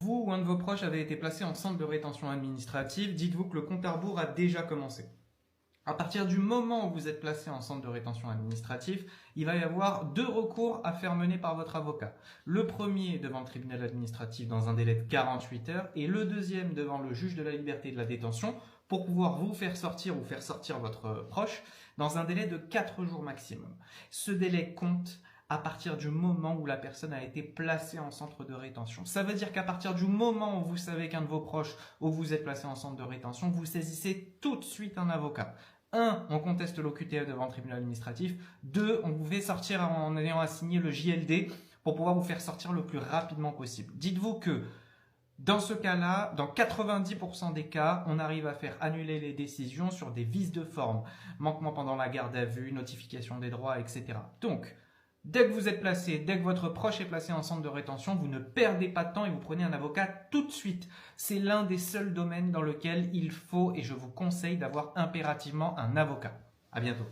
Vous ou un de vos proches avez été placé en centre de rétention administrative, dites-vous que le compte à rebours a déjà commencé. À partir du moment où vous êtes placé en centre de rétention administratif, il va y avoir deux recours à faire mener par votre avocat. Le premier devant le tribunal administratif dans un délai de 48 heures et le deuxième devant le juge de la liberté et de la détention pour pouvoir vous faire sortir ou faire sortir votre proche dans un délai de 4 jours maximum. Ce délai compte à partir du moment où la personne a été placée en centre de rétention. Ça veut dire qu'à partir du moment où vous savez qu'un de vos proches ou vous êtes placé en centre de rétention, vous saisissez tout de suite un avocat. 1. On conteste l'OQTF devant le tribunal administratif. 2. On vous fait sortir en ayant assigné le JLD pour pouvoir vous faire sortir le plus rapidement possible. Dites-vous que dans ce cas-là, dans 90% des cas, on arrive à faire annuler les décisions sur des vices de forme, manquement pendant la garde à vue, notification des droits, etc. Donc, dès que vous êtes placé, dès que votre proche est placé en centre de rétention, vous ne perdez pas de temps et vous prenez un avocat tout de suite. C'est l'un des seuls domaines dans lequel il faut et je vous conseille d'avoir impérativement un avocat. À bientôt.